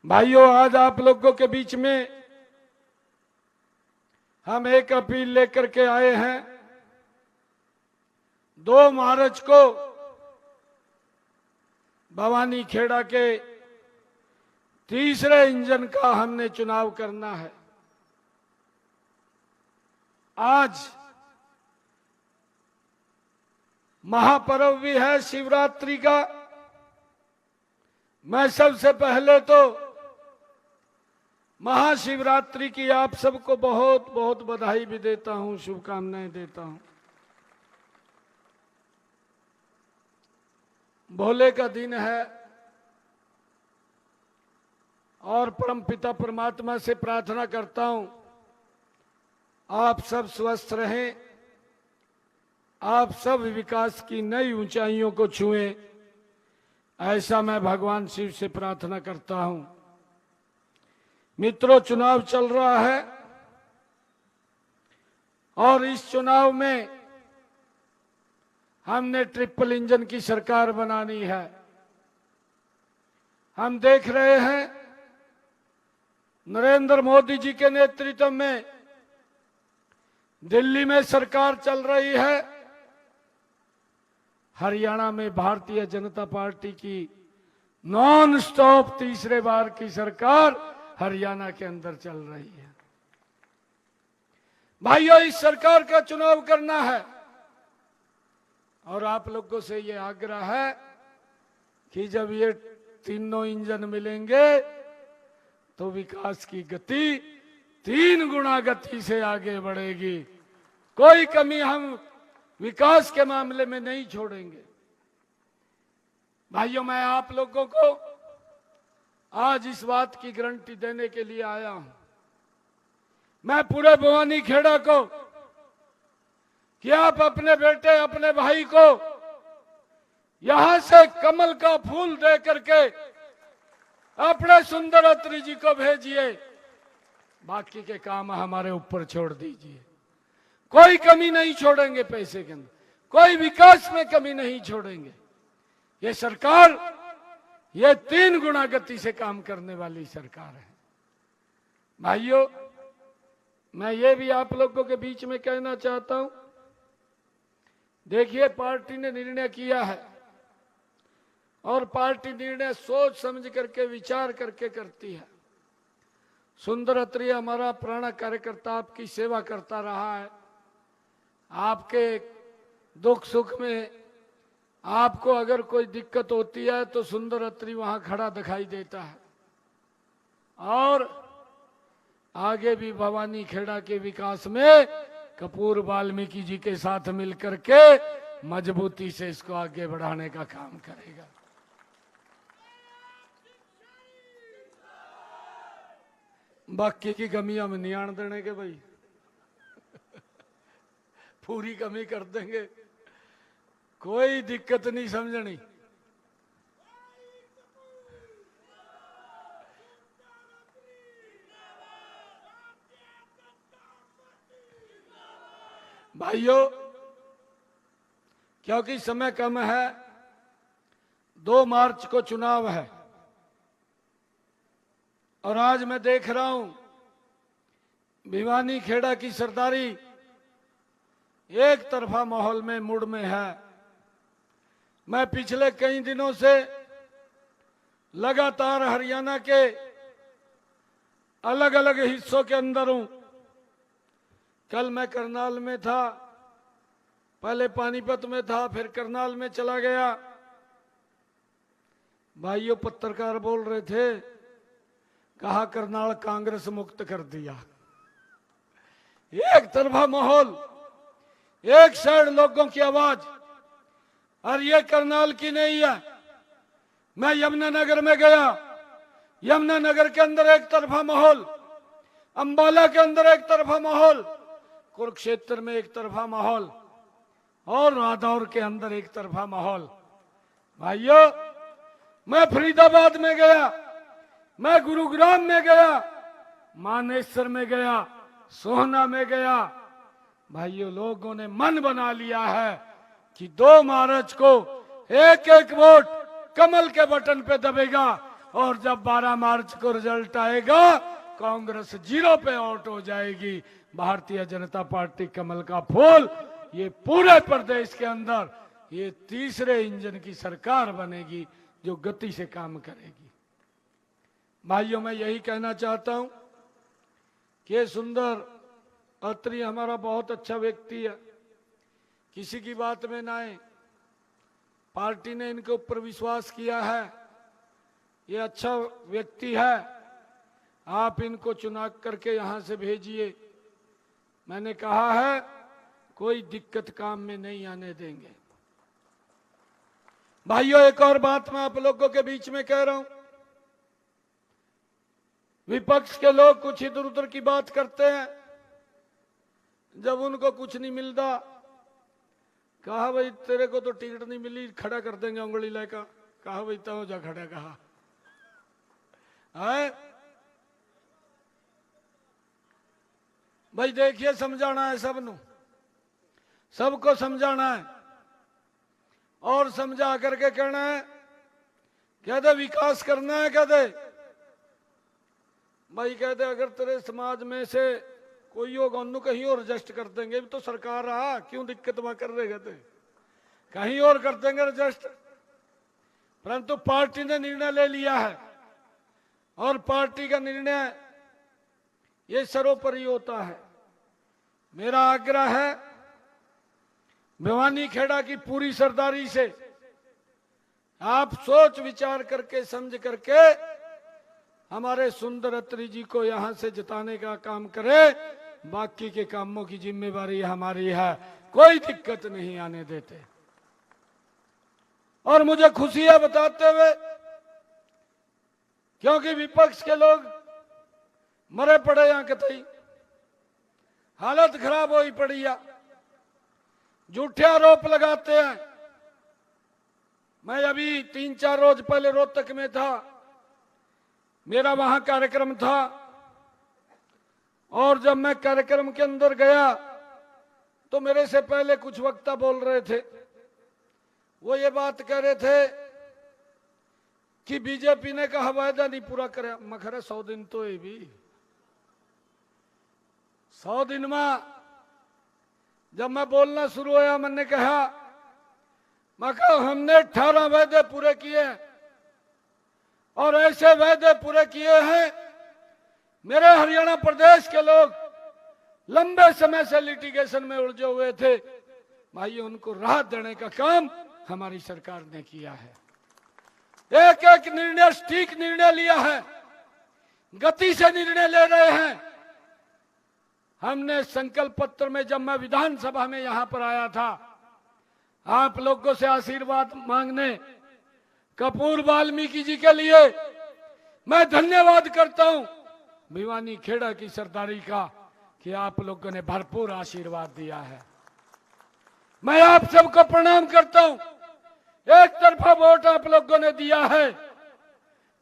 भाइयों, आज आप लोगों के बीच में हम एक अपील लेकर के आए हैं। 2 मार्च को भवानी खेड़ा के तीसरे इंजन का हमने चुनाव करना है। आज महापर्व भी है शिवरात्रि का। मैं सबसे पहले तो महाशिवरात्रि की आप सबको बहुत बहुत बधाई भी देता हूं, शुभकामनाएं देता हूं। भोले का दिन है और परमपिता परमात्मा से प्रार्थना करता हूं आप सब स्वस्थ रहें, आप सब विकास की नई ऊंचाइयों को छुएं, ऐसा मैं भगवान शिव से प्रार्थना करता हूं। मित्रों, चुनाव चल रहा है और इस चुनाव में हमने ट्रिपल इंजन की सरकार बनानी है। हम देख रहे हैं नरेंद्र मोदी जी के नेतृत्व में दिल्ली में सरकार चल रही है, हरियाणा में भारतीय जनता पार्टी की नॉन स्टॉप तीसरे बार की सरकार हरियाणा के अंदर चल रही है। भाइयों, इस सरकार का चुनाव करना है और आप लोगों से ये आग्रह है कि जब ये तीनों इंजन मिलेंगे तो विकास की गति 3 गुना गति से आगे बढ़ेगी। कोई कमी हम विकास के मामले में नहीं छोड़ेंगे। भाइयों, मैं आप लोगों को आज इस बात की गारंटी देने के लिए आया हूं। मैं पूरे भवानी खेड़ा को कि आप अपने बेटे अपने भाई को यहां से कमल का फूल दे करके अपने सुंदरत्री जी को भेजिए, बाकी के काम हमारे ऊपर छोड़ दीजिए। कोई कमी नहीं छोड़ेंगे, पैसे के अंदर कोई विकास में कमी नहीं छोड़ेंगे। ये सरकार ये 3 गुना गति से काम करने वाली सरकार है। भाइयों, मैं ये भी आप लोगों के बीच में कहना चाहता हूं, देखिए पार्टी ने निर्णय किया है और पार्टी निर्णय सोच समझ करके विचार करके करती है। सुंदर अत्री हमारा पुराना कार्यकर्ता आपकी सेवा करता रहा है। आपके दुख सुख में आपको अगर कोई दिक्कत होती है तो सुंदर अत्री वहां खड़ा दिखाई देता है और आगे भी भवानी खेड़ा के विकास में कपूर वाल्मीकि जी के साथ मिलकर के मजबूती से इसको आगे बढ़ाने का काम करेगा। बाकी की कमी हम नहीं आने देने के भाई, पूरी कमी कर देंगे, कोई दिक्कत नहीं समझनी। भाइयों, क्योंकि समय कम है, 2 मार्च को चुनाव है और आज मैं देख रहा हूं भिवानी खेड़ा की सरदारी एक तरफा माहौल में मुड़ में है। मैं पिछले कई दिनों से लगातार हरियाणा के अलग अलग हिस्सों के अंदर हूं। कल मैं करनाल में था, पहले पानीपत में था, फिर करनाल में चला गया। भाइयों, पत्रकार बोल रहे थे, कहा करनाल कांग्रेस मुक्त कर दिया। एक तरफा माहौल, एक साइड लोगों की आवाज, और ये करनाल की नहीं है। मैं यमुनानगर में गया, यमुनानगर के अंदर एक तरफा माहौल, अंबाला के अंदर एक तरफा माहौल, कुरुक्षेत्र में एक तरफा माहौल और रादौर के अंदर एक तरफा माहौल। भाइयों, मैं फरीदाबाद में गया, मैं गुरुग्राम में गया, मानेसर में गया, सोहना में गया। भाइयों, लोगों ने मन बना लिया है कि 2 मार्च को एक एक वोट कमल के बटन पे दबेगा और जब 12 मार्च को रिजल्ट आएगा कांग्रेस 0 पे आउट हो जाएगी। भारतीय जनता पार्टी कमल का फूल ये पूरे प्रदेश के अंदर ये तीसरे इंजन की सरकार बनेगी जो गति से काम करेगी। भाइयों, मैं यही कहना चाहता हूं कि सुंदर अत्री हमारा बहुत अच्छा व्यक्ति है, किसी की बात में ना आए। पार्टी ने इनके ऊपर विश्वास किया है, ये अच्छा व्यक्ति है, आप इनको चुनाव करके यहां से भेजिए। मैंने कहा है कोई दिक्कत काम में नहीं आने देंगे। भाइयों, एक और बात मैं आप लोगों के बीच में कह रहा हूं, विपक्ष के लोग कुछ इधर उधर की बात करते हैं, जब उनको कुछ नहीं मिलता कहा भाई तेरे को तो टिकट नहीं मिली, खड़ा कर देंगे उंगली लेकर। कहा भाई तो जा खड़ा, कहा है भाई। देखिए, समझाना है सबको समझाना है और समझा करके कहना है। कहते विकास करना है, कहते भाई, कहते अगर तेरे समाज में से कोई होगा उन्होंने कहीं और रजिस्ट कर देंगे, तो सरकार रहा क्यों दिक्कत वहां कर रहे, कहते कहीं और कर देंगे रजिस्ट। परंतु पार्टी ने निर्णय ले लिया है और पार्टी का निर्णय ये सर्वोपरि होता है। मेरा आग्रह है भिवानी खेड़ा की पूरी सरदारी से आप सोच विचार करके समझ करके हमारे सुंदर अत्री जी को यहां से जिताने का काम करें। बाकी के कामों की जिम्मेवारी हमारी है, कोई दिक्कत नहीं आने देते। और मुझे खुशी है बताते हुए, क्योंकि विपक्ष के लोग मरे पड़े यहां कतई, हालत खराब हो ही पड़ी है, झूठे आरोप लगाते हैं। मैं अभी 3-4 रोज पहले रोहतक में था, मेरा वहां कार्यक्रम था, और जब मैं कार्यक्रम के अंदर गया तो मेरे से पहले कुछ वक्ता बोल रहे थे, वो ये बात कह रहे थे कि बीजेपी ने कहा वायदा नहीं पूरा करे। मैं खरे 100 दिन तो ये भी 100 दिन में जब मैं बोलना शुरू हुआ मैंने कहा, हमने 18 वायदे पूरे किए और ऐसे वायदे पूरे किए हैं मेरे हरियाणा प्रदेश के लोग लंबे समय से लिटिगेशन में उलझे हुए थे, भाई उनको राहत देने का काम हमारी सरकार ने किया है। एक एक निर्णय ठीक निर्णय लिया है, गति से निर्णय ले रहे हैं। हमने संकल्प पत्र में, जब मैं विधानसभा में यहां पर आया था आप लोगों से आशीर्वाद मांगने, कपूर वाल्मीकि जी के लिए मैं धन्यवाद करता हूं भिवानी खेड़ा की सरदारी का कि आप लोगों ने भरपूर आशीर्वाद दिया है। मैं आप सबको प्रणाम करता हूं, एक तरफा वोट आप लोगों ने दिया है।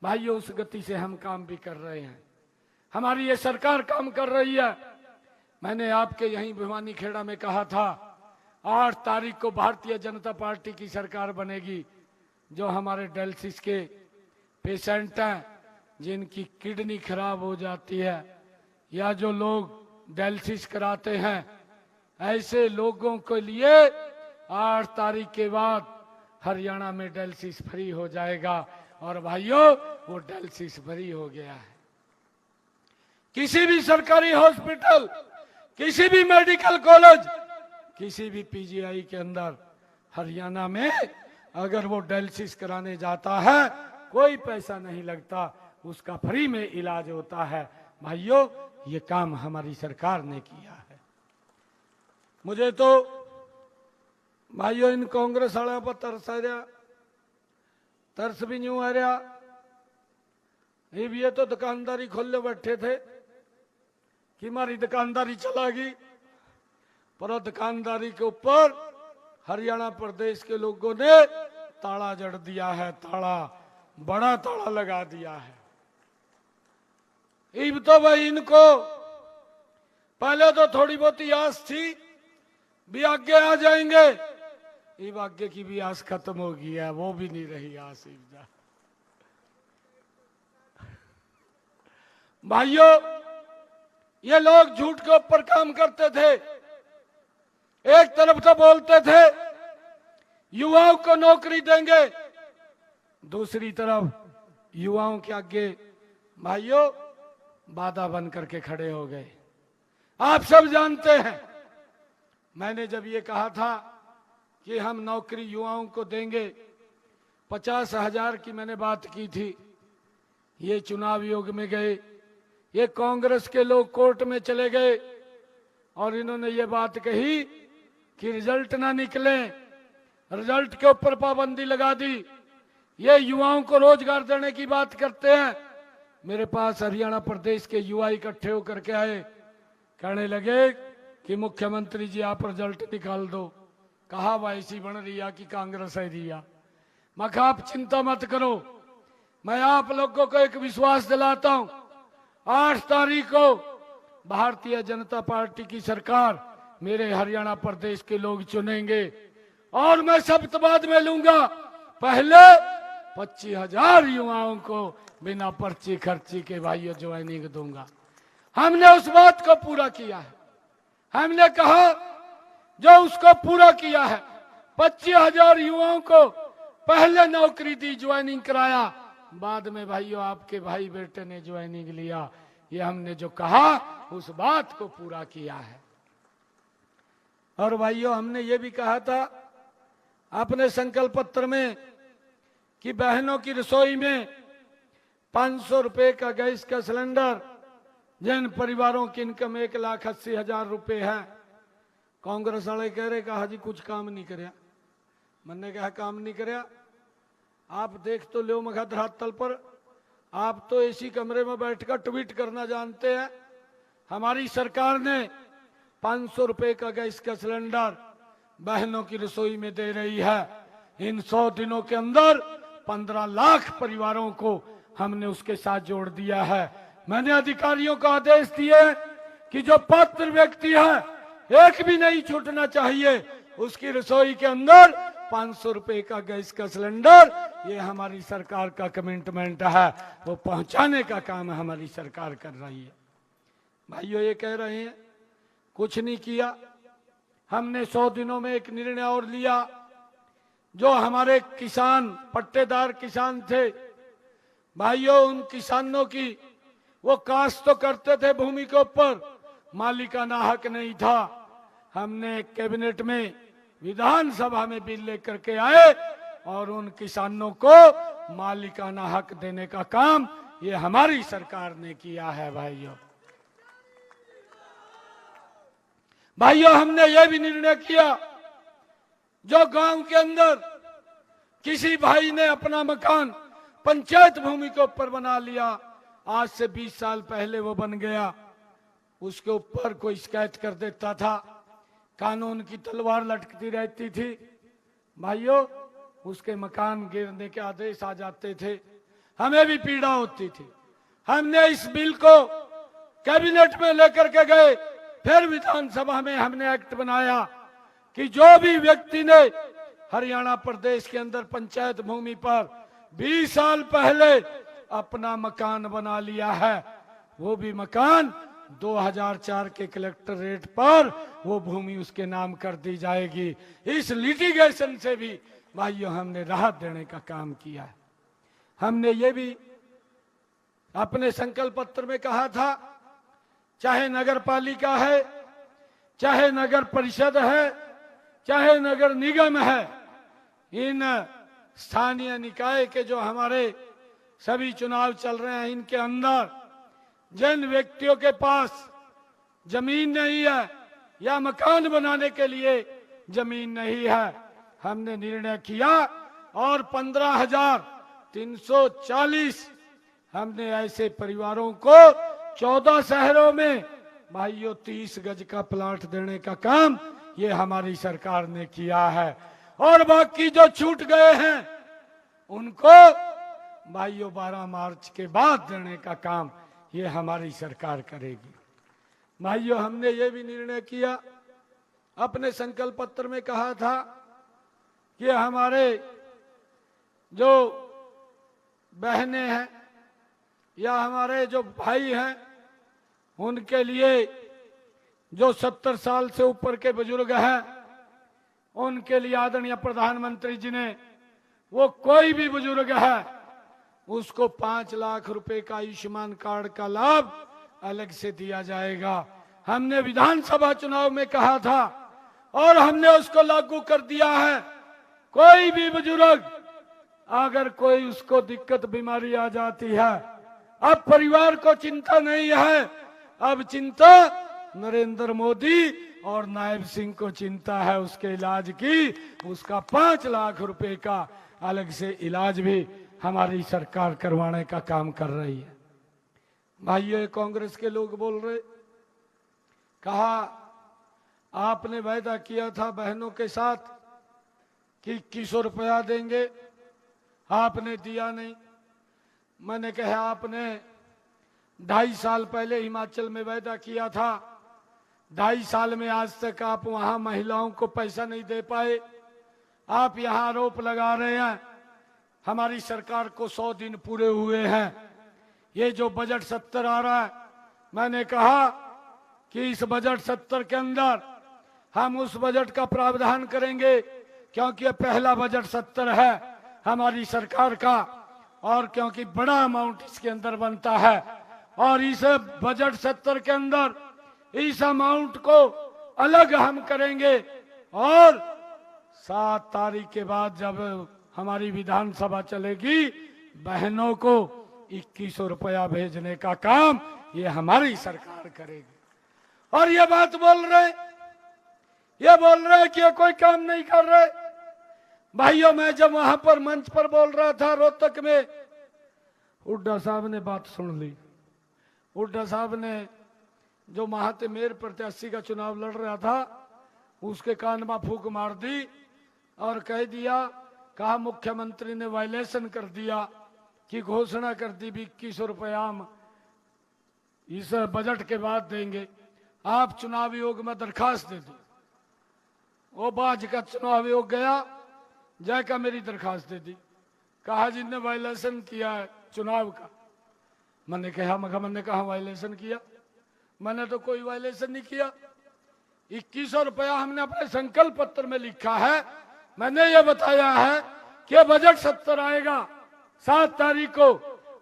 भाइयों, उस गति से हम काम भी कर रहे हैं, हमारी ये सरकार काम कर रही है। मैंने आपके यहीं भिवानी खेड़ा में कहा था 8 तारीख को भारतीय जनता पार्टी की सरकार बनेगी। जो हमारे डायलिसिस के पेशेंट हैं, जिनकी किडनी खराब हो जाती है, या जो लोग डायलिसिस कराते हैं, ऐसे लोगों के लिए 8 तारीख के बाद हरियाणा में डायलिसिस फ्री हो जाएगा। और भाइयों, वो डायलिसिस फ्री हो गया है। किसी भी सरकारी हॉस्पिटल, किसी भी मेडिकल कॉलेज, किसी भी पीजीआई के अंदर हरियाणा में अगर वो डायलिसिस कराने जाता है, कोई पैसा नहीं लगता, उसका फ्री में इलाज होता है। भाइयों, ये काम हमारी सरकार ने किया है। मुझे तो भाइयों इन कांग्रेस वालों पर तरस आ रहा, तरस भी नहीं आ रहा। ये तो दुकानदारी खोले बैठे थे कि हमारी दुकानदारी चला गई, पर दुकानदारी के ऊपर हरियाणा प्रदेश के लोगों ने ताला जड़ दिया है, ताला, बड़ा ताला लगा दिया है। अब तो भाई इनको पहले तो थोड़ी बहुत आस थी भी आगे आ जाएंगे, अब आगे की भी आस खत्म हो गई है, वो भी नहीं रही आस। भाइयों, ये लोग झूठ के ऊपर काम करते थे। एक तरफ तो बोलते थे युवाओं को नौकरी देंगे, दूसरी तरफ युवाओं के आगे भाइयों बाधा बन करके खड़े हो गए। आप सब जानते हैं, मैंने जब ये कहा था कि हम नौकरी युवाओं को देंगे, 50,000 की मैंने बात की थी। ये चुनाव योग में गए, ये कांग्रेस के लोग कोर्ट में चले गए और इन्होंने ये बात कही कि रिजल्ट ना निकले, रिजल्ट के ऊपर पाबंदी लगा दी। ये युवाओं को रोजगार देने की बात करते हैं। मेरे पास हरियाणा प्रदेश के युवा इकट्ठे होकर के आए, कहने लगे कि मुख्यमंत्री जी आप रिजल्ट निकाल दो। कहा वायसी बन रही है कि कांग्रेस है रिया। मैं कहा आप चिंता मत करो, मैं आप लोगों को एक विश्वास दिलाता हूं, 8 तारीख को भारतीय जनता पार्टी की सरकार मेरे हरियाणा प्रदेश के लोग चुनेंगे और मैं शपथ में लूंगा, पहले 25,000 युवाओं को बिना पर्ची खर्ची के भाइयों ज्वाइनिंग दूंगा। हमने उस बात को पूरा किया है। हमने कहा जो उसको पूरा किया है, 25,000 युवाओं को पहले नौकरी दी, ज्वाइनिंग कराया, बाद में भाइयों आपके भाई बेटे ने ज्वाइनिंग लिया। ये हमने जो कहा उस बात को पूरा किया है। और भाइयों हमने ये भी कहा था अपने संकल्प पत्र में कि बहनों की रसोई में 500 रुपए का गैस का सिलेंडर, जिन परिवारों की इनकम 1,80,000 रुपए है। कांग्रेस वाले कह रहे कहा जी कुछ काम नहीं कराया। मैंने कहा काम नहीं कराया, आप देख तो लो मखा धरातल पर, आप तो इसी कमरे में बैठकर ट्वीट करना जानते हैं। हमारी सरकार ने 500 रुपए का गैस का सिलेंडर बहनों की रसोई में दे रही है। इन 100 दिनों के अंदर 15 लाख परिवारों को हमने उसके साथ जोड़ दिया है। मैंने अधिकारियों को आदेश दिए कि जो पात्र व्यक्ति है एक भी नहीं छूटना चाहिए, उसकी रसोई के अंदर 500 रुपए का गैस का सिलेंडर, ये हमारी सरकार का कमिटमेंट है, वो पहुंचाने का काम हमारी सरकार कर रही है। भाइयों ये कह रहे हैं कुछ नहीं किया। हमने 100 दिनों में एक निर्णय और लिया, जो हमारे किसान पट्टेदार किसान थे भाइयों, उन किसानों की वो काश्त तो करते थे भूमि के ऊपर, मालिकाना हक नहीं था। हमने कैबिनेट में विधानसभा में बिल लेकर के आए और उन किसानों को मालिकाना हक देने का काम ये हमारी सरकार ने किया है। भाइयों हमने ये भी निर्णय किया, जो गांव के अंदर किसी भाई ने अपना मकान पंचायत भूमि के ऊपर बना लिया, आज से 20 साल पहले वो बन गया, उसके ऊपर कोई शिकायत कर देता था, कानून की तलवार लटकती रहती थी। भाइयों उसके मकान गिरने के आदेश आ जाते थे, हमें भी पीड़ा होती थी। हमने इस बिल को कैबिनेट में लेकर के गए, फिर विधानसभा में हमने एक्ट बनाया कि जो भी व्यक्ति ने हरियाणा प्रदेश के अंदर पंचायत भूमि पर 20 साल पहले अपना मकान बना लिया है, वो भी मकान 2004 के कलेक्टर रेट पर वो भूमि उसके नाम कर दी जाएगी। इस लिटिगेशन से भी भाइयों हमने राहत देने का काम किया है। हमने ये भी अपने संकल्प पत्र में कहा था, चाहे नगर पालिका है, चाहे नगर परिषद है, चाहे नगर निगम है, इन स्थानीय निकाय के जो हमारे सभी चुनाव चल रहे हैं, इनके अंदर जिन व्यक्तियों के पास जमीन नहीं है या मकान बनाने के लिए जमीन नहीं है, हमने निर्णय किया और 15,340 हमने ऐसे परिवारों को 14 शहरों में भाइयों 30 गज का प्लाट देने का काम ये हमारी सरकार ने किया है। और बाकी जो छूट गए हैं उनको भाइयों 12 मार्च के बाद देने का काम ये हमारी सरकार करेगी। भाइयों हमने ये भी निर्णय किया, अपने संकल्प पत्र में कहा था कि हमारे जो बहनें हैं या हमारे जो भाई हैं उनके लिए, जो 70 साल से ऊपर के बुजुर्ग हैं उनके लिए आदरणीय प्रधानमंत्री जी ने, वो कोई भी बुजुर्ग है उसको 5 लाख रुपए का आयुष्मान कार्ड का लाभ अलग से दिया जाएगा। हमने विधानसभा चुनाव में कहा था और हमने उसको लागू कर दिया है। कोई भी बुजुर्ग अगर कोई उसको दिक्कत बीमारी आ जाती है, अब परिवार को चिंता नहीं है, अब चिंता नरेंद्र मोदी और नायब सिंह को चिंता है उसके इलाज की। उसका 5 लाख रुपए का अलग से इलाज भी हमारी सरकार करवाने का काम कर रही है। भाइयों, कांग्रेस के लोग बोल रहे, कहा आपने वायदा किया था बहनों के साथ कि 2100 रुपया देंगे, आपने दिया नहीं। मैंने कहा आपने 2.5 साल पहले हिमाचल में वायदा किया था, 2.5 साल में आज तक आप वहां महिलाओं को पैसा नहीं दे पाए। आप यहां आरोप लगा रहे हैं हमारी सरकार को 100 दिन पूरे हुए हैं। ये जो बजट 70 आ रहा है, मैंने कहा कि इस बजट 70 के अंदर हम उस बजट का प्रावधान करेंगे, क्योंकि ये पहला बजट 70 है हमारी सरकार का, और क्योंकि बड़ा अमाउंट इसके अंदर बनता है, और इस बजट 70 के अंदर इस अमाउंट को अलग हम करेंगे। और 7 तारीख के बाद जब हमारी विधानसभा चलेगी, बहनों को 2100 रुपया भेजने का काम ये हमारी सरकार करेगी। और ये बात बोल रहे, ये बोल रहे कि ये कोई काम नहीं कर रहे। भाइयों, मैं जब वहां पर मंच पर बोल रहा था रोहतक में, हुड्डा साहब ने बात सुन ली। हुड्डा साहब ने जो महाते मेयर प्रत्याशी का चुनाव लड़ रहा था उसके कान में फूंक मार दी और कह दिया, कहा मुख्यमंत्री ने वायलेशन कर दिया कि घोषणा कर दी 2100 रुपया हम इस बजट के बाद देंगे, आप चुनाव आयोग में दरखास्त दे दो। वो बाज का चुनाव आयोग गया, जाकर मेरी दरखास्त दे दी, कहा जिनने वायलेशन किया है चुनाव का। मैंने कहा वायलेशन किया? मैंने तो कोई वायलेशन नहीं किया। 2100 रुपया हमने अपने संकल्प पत्र में लिखा है। मैंने ये बताया है कि बजट 70 आएगा 7 तारीख को।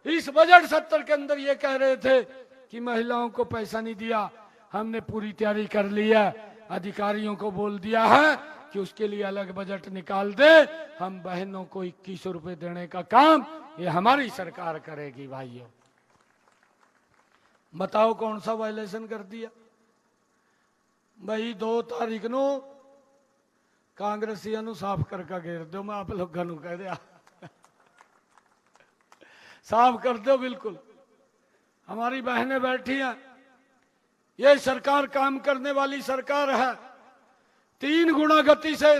इस बजट 70 के अंदर ये कह रहे थे कि महिलाओं को पैसा नहीं दिया, हमने पूरी तैयारी कर ली है, अधिकारियों को बोल दिया है कि उसके लिए अलग बजट निकाल दे, हम बहनों को 2100 रुपए देने का काम ये हमारी सरकार करेगी। भाइयों, बताओ कौन सा वायलेशन कर दिया? भाई 2 तारीख नो कांग्रेसिया साफ करके घेर दो, मैं आप लोगों कह दिया साफ कर दो। बिल्कुल हमारी बहनें बैठी हैं, ये सरकार काम करने वाली सरकार है, 3 गुना गति से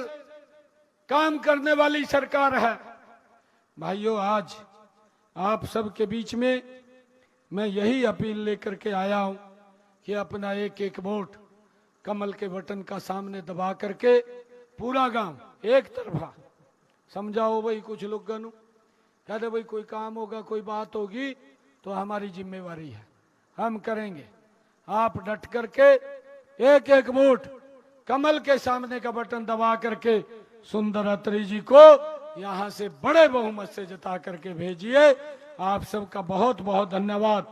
काम करने वाली सरकार है। भाइयों, आज आप सबके बीच में मैं यही अपील लेकर के आया हूं कि अपना एक एक वोट कमल के बटन का सामने दबा करके पूरा गांव एक तरफा समझाओ। भाई कुछ लोग कहते भाई कोई काम होगा, कोई बात होगी तो हमारी जिम्मेवारी है, हम करेंगे। आप डट करके एक एक वोट कमल के सामने का बटन दबा करके सुंदर अत्री जी को यहां से बड़े बहुमत से जिता करके भेजिए। आप सबका बहुत बहुत धन्यवाद।